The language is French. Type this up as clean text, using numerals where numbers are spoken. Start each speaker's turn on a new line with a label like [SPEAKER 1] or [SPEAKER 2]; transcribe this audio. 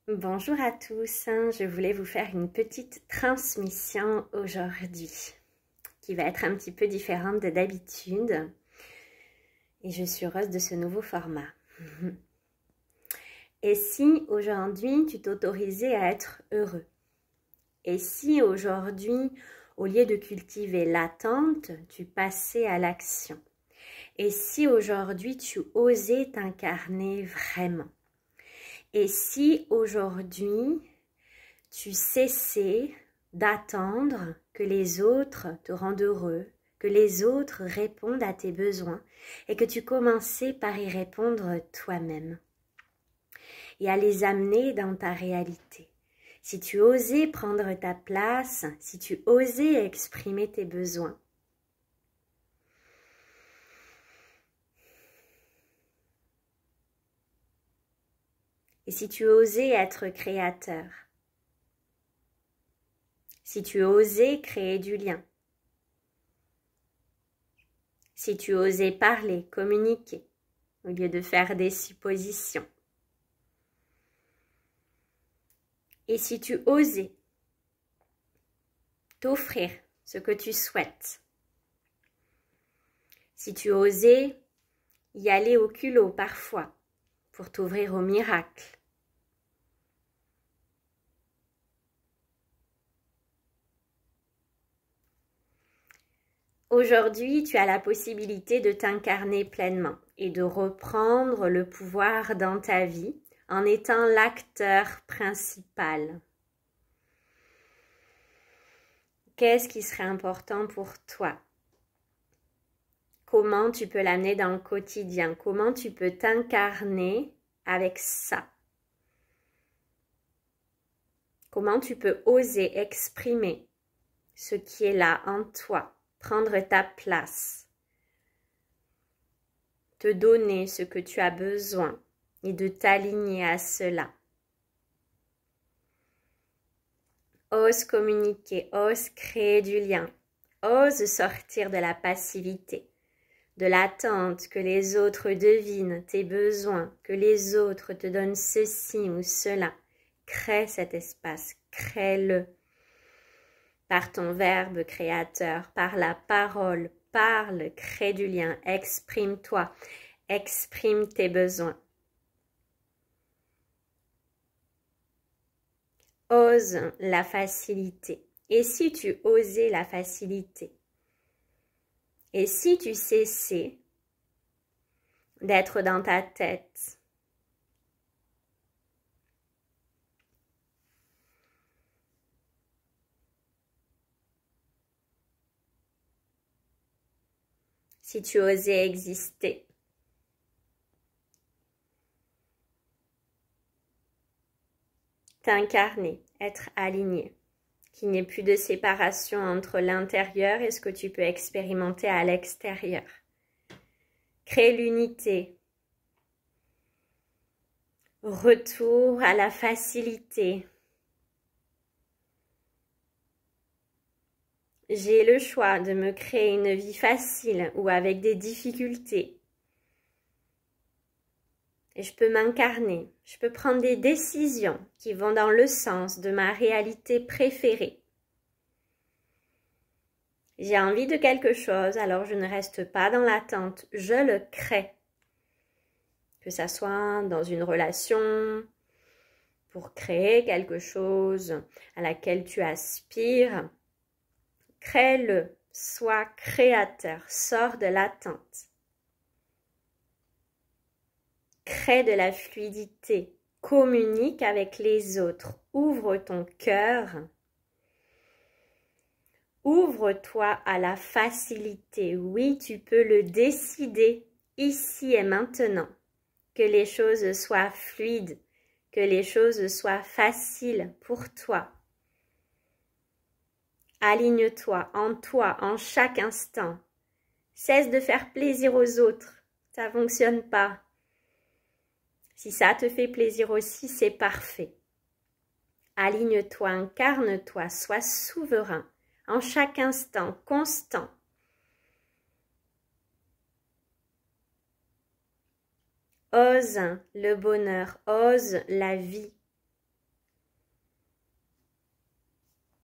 [SPEAKER 1] Bonjour à tous, je voulais vous faire une petite transmission aujourd'hui qui va être un petit peu différente de d'habitude et je suis heureuse de ce nouveau format. Et si aujourd'hui tu t'autorisais à être heureux? Et si aujourd'hui, au lieu de cultiver l'attente, tu passais à l'action? Et si aujourd'hui tu osais t'incarner vraiment? Et si aujourd'hui, tu cessais d'attendre que les autres te rendent heureux, que les autres répondent à tes besoins et que tu commençais par y répondre toi-même et à les amener dans ta réalité? Si tu osais prendre ta place, si tu osais exprimer tes besoins, et si tu osais être créateur, si tu osais créer du lien, si tu osais parler, communiquer, au lieu de faire des suppositions, et si tu osais t'offrir ce que tu souhaites, si tu osais y aller au culot parfois pour t'ouvrir au miracle, aujourd'hui, tu as la possibilité de t'incarner pleinement et de reprendre le pouvoir dans ta vie en étant l'acteur principal. Qu'est-ce qui serait important pour toi? Comment tu peux l'amener dans le quotidien? Comment tu peux t'incarner avec ça? Comment tu peux oser exprimer ce qui est là en toi? Prendre ta place, te donner ce que tu as besoin et de t'aligner à cela. Ose communiquer, ose créer du lien, ose sortir de la passivité, de l'attente que les autres devinent tes besoins, que les autres te donnent ceci ou cela. Crée cet espace, crée-le. Par ton verbe créateur, par la parole, parle, crée du lien, exprime-toi, exprime tes besoins. Ose la facilité. Et si tu osais la facilité? Et si tu cessais d'être dans ta tête? Si tu osais exister? T'incarner, être aligné, qu'il n'y ait plus de séparation entre l'intérieur et ce que tu peux expérimenter à l'extérieur. Crée l'unité. Retour à la facilité. J'ai le choix de me créer une vie facile ou avec des difficultés. Et je peux m'incarner, je peux prendre des décisions qui vont dans le sens de ma réalité préférée. J'ai envie de quelque chose, alors je ne reste pas dans l'attente, je le crée. Que ça soit dans une relation, pour créer quelque chose à laquelle tu aspires, crée-le, sois créateur, sors de l'attente. Crée de la fluidité, communique avec les autres, ouvre ton cœur, ouvre-toi à la facilité. Oui, tu peux le décider ici et maintenant, que les choses soient fluides, que les choses soient faciles pour toi. Aligne-toi en chaque instant. Cesse de faire plaisir aux autres, ça ne fonctionne pas. Si ça te fait plaisir aussi, c'est parfait. Aligne-toi, incarne-toi, sois souverain, en chaque instant, constant. Ose le bonheur, ose la vie.